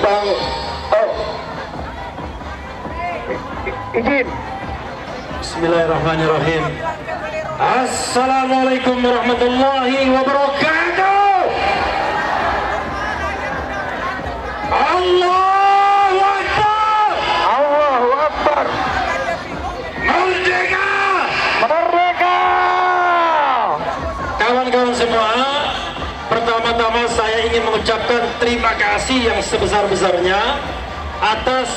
Bang. Oh, izin. Bismillahirrahmanirrahim. Assalamualaikum warahmatullahi wabarakatuh. Allahu Akbar. Allahu Akbar. Merdeka. Merdeka. Kawan-kawan semua, pertama-tama saya ingin mengucapkan terima kasih yang sebesar-besarnya atas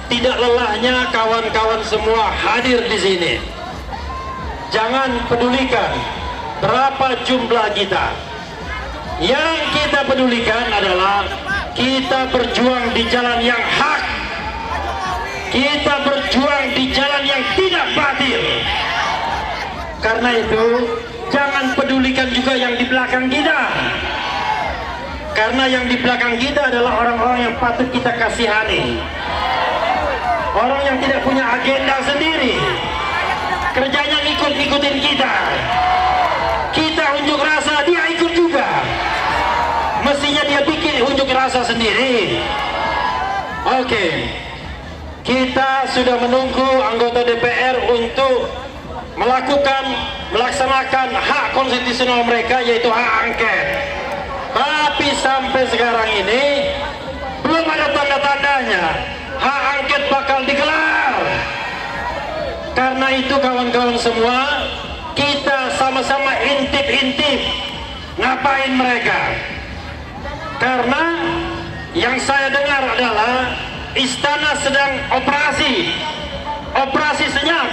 tidak lelahnya kawan-kawan semua hadir di sini. Jangan pedulikan berapa jumlah kita. Yang kita pedulikan adalah kita berjuang di jalan yang hak. Kita berjuang di jalan yang tidak batil. Karena itu, jangan pedulikan juga yang di belakang kita. Karena yang di belakang kita adalah orang-orang yang patut kita kasihani. Orang yang tidak punya agenda sendiri, kerjanya ngikut-ngikutin kita. Kita unjuk rasa, dia ikut juga. Mestinya dia bikin unjuk rasa sendiri. Oke, kita sudah menunggu anggota DPR untuk melaksanakan hak konstitusional mereka, yaitu hak angket. Tapi sampai sekarang ini belum ada tanda-tandanya hak angket bakal digelar. Karena itu kawan-kawan semua, kita sama-sama intip-intip ngapain mereka. Karena yang saya dengar adalah istana sedang operasi senyap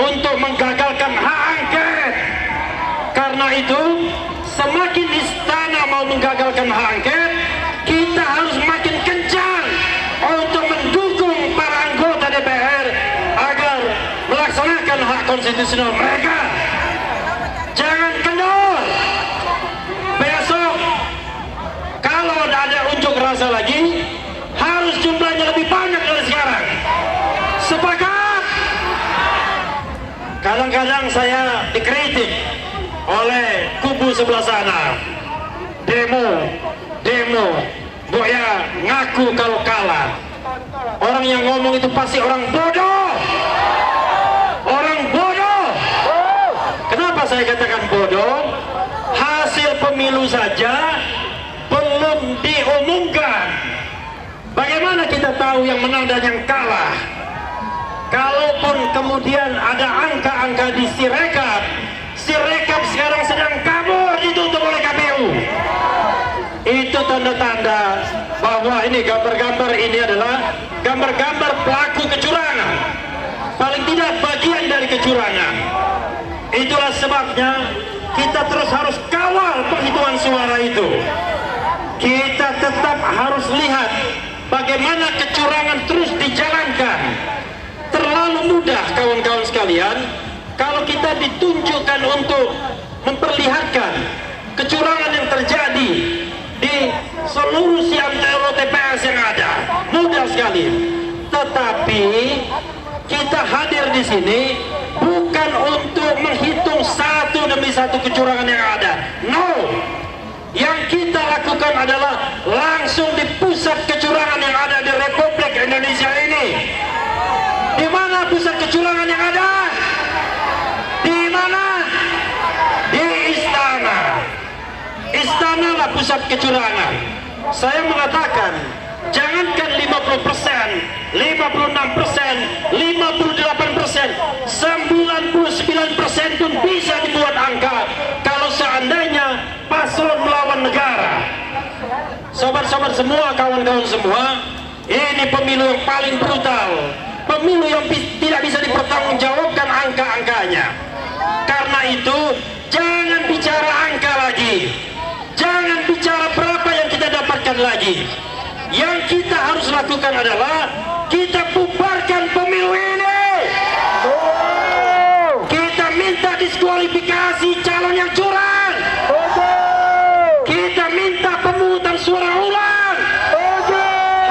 untuk menggagalkan hak angket. Karena itu, semakin istana mau menggagalkan hak angket, kita harus makin kencang untuk mendukung para anggota DPR agar melaksanakan hak konstitusional mereka. Jangan kendor. Besok kalau ada unjuk rasa lagi, harus jumlahnya lebih banyak dari sekarang. Sepakat? Kadang-kadang saya dikritik oleh kubu sebelah sana. Demo, Boya ngaku kalau kalah. Orang yang ngomong itu pasti orang bodoh. Orang bodoh. Kenapa saya katakan bodoh? Hasil pemilu saja belum diumumkan. Bagaimana kita tahu yang menang dan yang kalah? Kalaupun kemudian ada angka-angka di Sirekap sekarang sedang kabur, ditutup oleh KPU. Itu tanda-tanda bahwa ini gambar-gambar ini adalah gambar-gambar pelaku kecurangan. Paling tidak bagian dari kecurangan. Itulah sebabnya kita terus harus kawal penghitungan suara itu. Kita tetap harus lihat bagaimana kecurangan terus dijalankan. Terlalu mudah kawan-kawan sekalian kalau kita ditunjukkan untuk memperlihatkan kecurangan yang terjadi di seluruh antero TPS yang ada. Mudah sekali. Tetapi kita hadir di sini bukan untuk menghitung satu demi satu kecurangan yang ada. No. Yang kita lakukan adalah langsung di pusat kecurangan yang ada di Republik Indonesia ini. Di mana pusat kecurangan yang ada? Di mana? Di istana. Istana lah pusat kecurangan. Saya mengatakan, jangankan 50%, 56%, 58%, 99% pun bisa dibuat angka kalau seandainya paslon melawan negara. Sobat-sobat semua, kawan-kawan semua, ini pemilu yang paling brutal. Pemilu yang tidak bisa dipertanggungjawabkan angka-angkanya. Karena itu, jangan bicara angka lagi. Jangan bicara berapa yang kita dapatkan lagi. Yang kita harus lakukan adalah kita bubarkan pemilu ini. Kita minta diskualifikasi calon yang curang. Kita minta pemungutan suara ulang.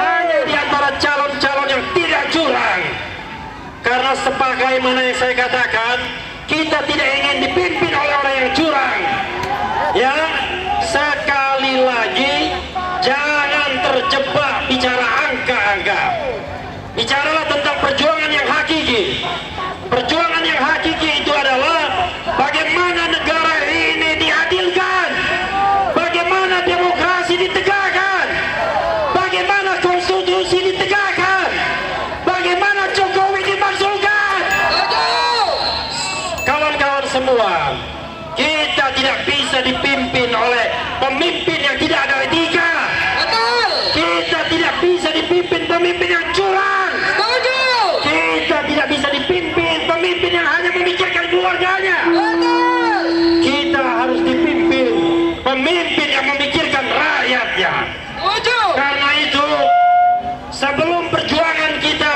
Hanya di antara calon-calon yang tidak curang. Karena sebagaimana yang saya katakan, kita tidak ingin dipimpin oleh orang yang curang. Ya, sekali lagi jangan terjebak bicara mereka. Bicaralah tentang perjuangan yang hakiki. Perjuangan yang hakiki itu adalah bagaimana negara ini diadilkan, bagaimana demokrasi ditegakkan, bagaimana konstitusi ditegakkan, bagaimana Jokowi dimakzulkan. Kawan-kawan semua, kita tidak bisa dipimpin oleh pemimpin yang tidak ada etika. Kita tidak bisa dipimpin pemimpin yang curang. Kita tidak bisa dipimpin pemimpin yang hanya memikirkan keluarganya. Kita harus dipimpin pemimpin yang memikirkan rakyatnya. Karena itu, sebelum perjuangan kita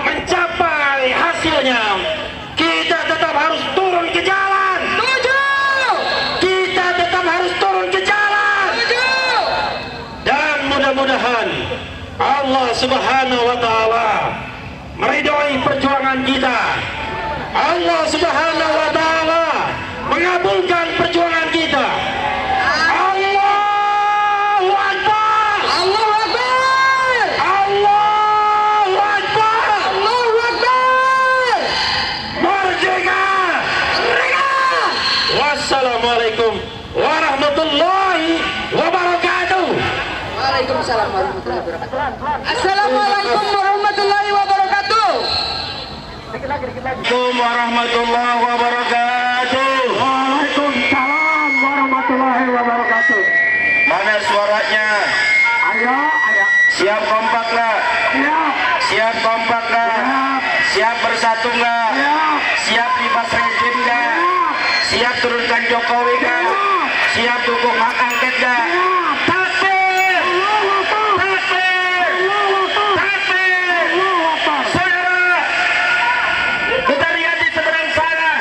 mencapai hasilnya, kita tetap harus turun ke jalan. Kita tetap harus turun ke jalan. Dan mudah-mudahan Allah Subhanahu wa Ta'ala meridhoi perjuangan kita. Allah Subhanahu wa Ta'ala mengabulkan perjuangan kita. Allahu Akbar. Allahu Akbar. Allahu Akbar. Allahu Akbar. Merdeka. Merdeka. Wassalamualaikum warahmatullahi wabarakatuh. Waalaikumsalam warahmatullahi wabarakatuh. Assalamualaikum warahmatullahi wabarakatuh. Assalamualaikum warahmatullahi wabarakatuh. Waalaikumsalam warahmatullahi wabarakatuh. Mana suaranya? Ayo, ayo. Siap kompak nggak? Siap. Siap kompak nggak? Siap. Siap bersatu nggak? Siap. Siap libas rezim nggak? Siap turunkan Jokowi nggak? Siap dukung hak angket nggak? Takbir! Takbir! Takbir! Saudara, kita lihat di seberang sana,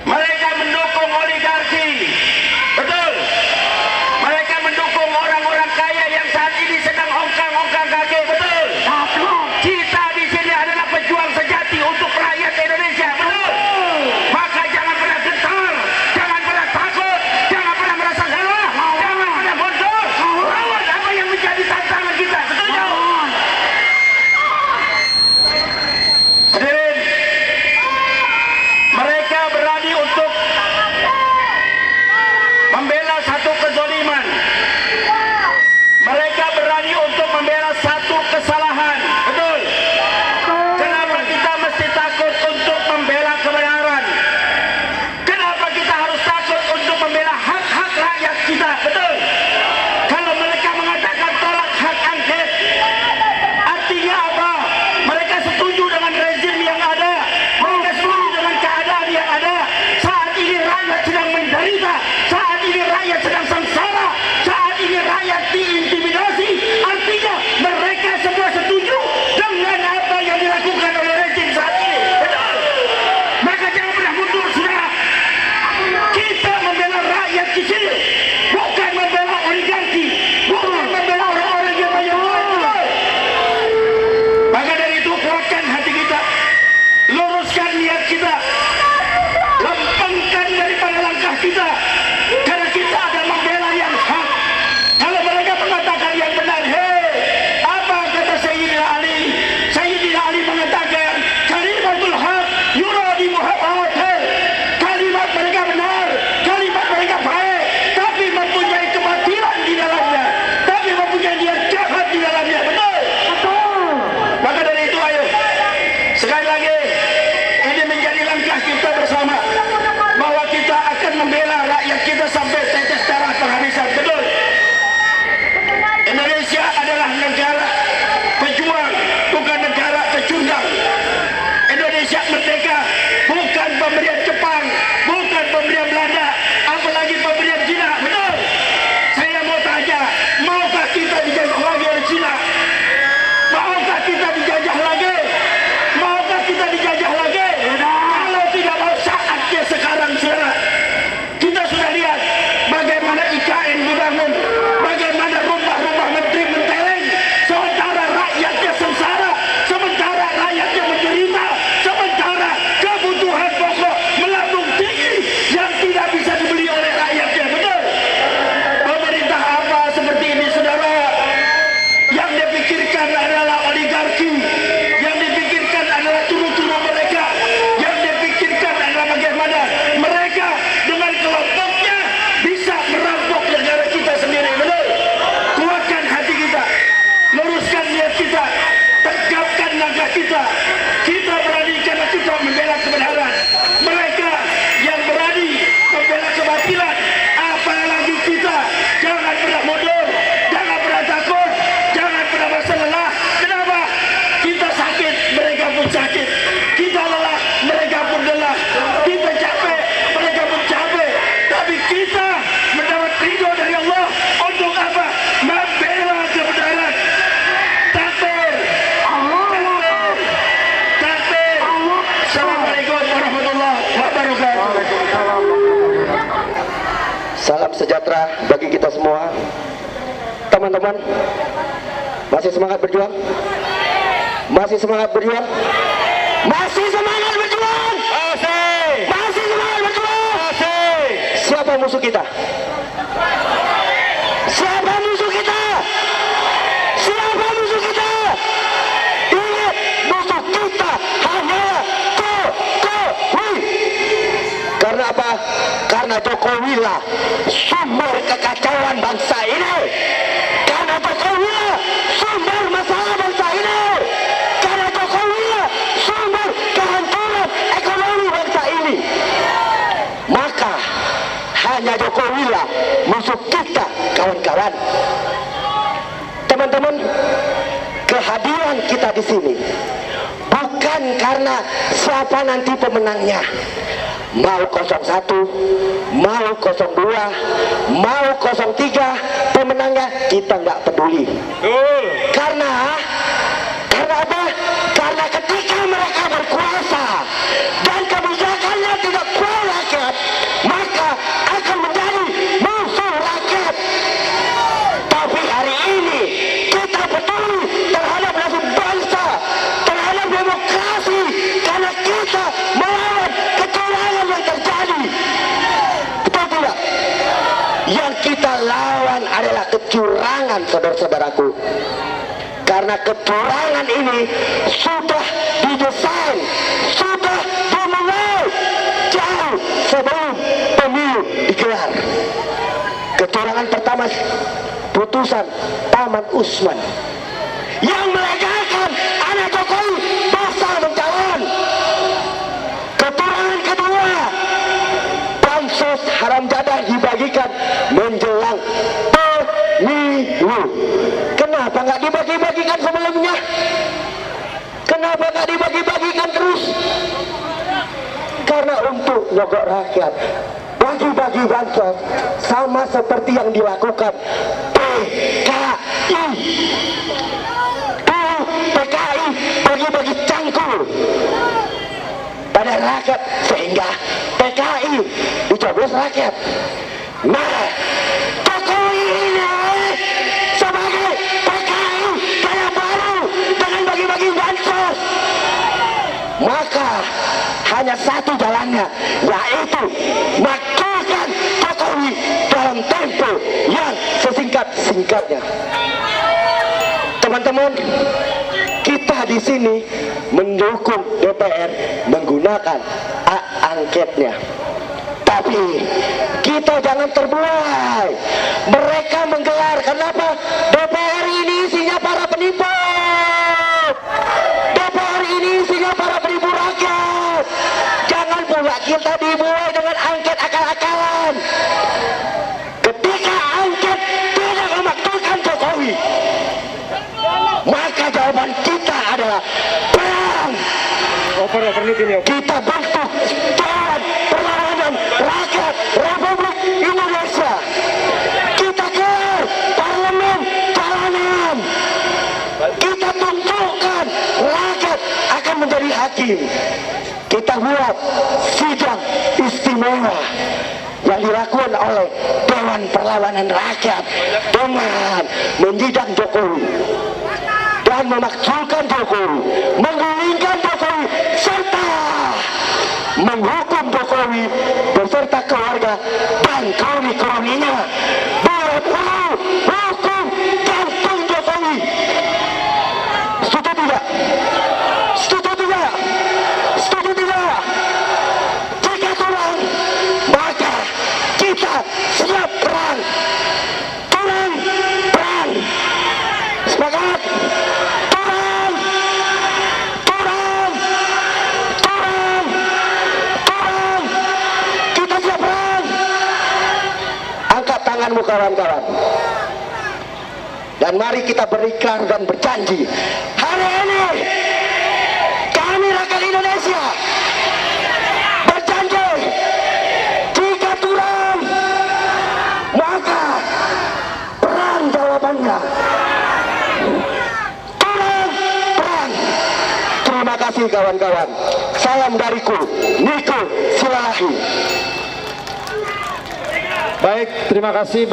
mereka mendukung oligarki. Betul. Mereka mendukung orang-orang kaya yang saat ini sedang ongkang-ongkang kaki. Betul. Kita di sini adalah pejuang sejati untuk rakyat Indonesia. Betul. Maka jangan pernah gentar. sejahtera bagi kita semua. Teman-teman, masih semangat berjuang? Masih semangat berjuang? Masih semangat berjuang? Masih semangat berjuang? Siapa musuh kita? Siapa musuh kita? Siapa musuh kita? Ingat, musuh kita hanyalah Jokowi. Karena apa? Karena Jokowi lah sumber kekacauan bangsa ini. Karena Jokowi lah sumber masalah bangsa ini. Karena Jokowi lah sumber kehancuran ekonomi bangsa ini. Maka hanya Jokowi lah musuh kita, kawan-kawan. Teman-teman, kehadiran kita di sini bukan karena siapa nanti pemenangnya. Mau 01, mau 02, mau 03, pemenangnya kita nggak peduli. Karena apa? Karena ketika mereka berkuasa dan kebijakannya tidak pro rakyat, maka akan menjadi musuh rakyat. Tapi hari ini kita peduli terhadap nasib bangsa, terhadap demokrasi, karena kita melawan kecurangan yang terjadi. Betul tidak? Yang kita lawan adalah kecurangan, saudara-saudaraku. Karena kecurangan ini sudah didesain, sudah dimulai jauh sebelum pemilu digelar. Kecurangan pertama, putusan Taman Usman yang melegalkan anak Jokowi pasal mencalon. Kecurangan kedua, bansos haram jadah dibagikan menjelang pemilu. Kenapa nggak dibagi-bagikan sebelumnya? Kenapa nggak dibagi-bagikan terus? Karena untuk nyogok rakyat. Bagi-bagi bansos sama seperti yang dilakukan PKI. PKI bagi-bagi cangkul pada rakyat sehingga PKI dicoblos rakyat. Nah, Jokowi ini sebagai PKI kayak baru dengan bagi-bagi bansos, maka hanya satu jalannya, yaitu maklukan Jokowi dalam tempo yang sesingkat-singkatnya. Teman-teman, kita di sini mendukung DPR menggunakan hak angketnya. Tapi kita jangan terbuai. Mereka menggelar, kenapa? DPR ini isinya para penipu. DPR ini isinya para penipu rakyat. Jangan pula kita dibuai dengan angket akal-akalan. Ketika angket tidak memakzulkan Jokowi, maka jawaban kita adalah perang. Kita bentuk Dewan Perlawanan Rakyat Republik Indonesia. Kita gelar parlemen jalanan. Kita tunjukkan rakyat akan menjadi hakim. Kita buat sidang istimewa yang dilakukan oleh Dewan Perlawanan Rakyat dengan menyidang Jokowi dan memakzulkan Jokowi, menggulingkan Jokowi, serta menghukum Jokowi beserta keluarga dan kroni-kroninya. Buat hukum gantung Jokowi. Setuju tidak? Setuju tidak? Setuju tidak? Jika kurang, maka kita siap perang. Turun, perang. Semangat. Turun, turun, turun, turun. Kita siap perang. Angkat tanganmu, kawan-kawan. Dan mari kita berikrar dan berjanji, hari ini kami rakyat Indonesia berjanji, jika turun maka perang jawabannya. Turun, perang. Terima kasih kawan-kawan. Salam dariku, Niko Silalahi. Baik, terima kasih.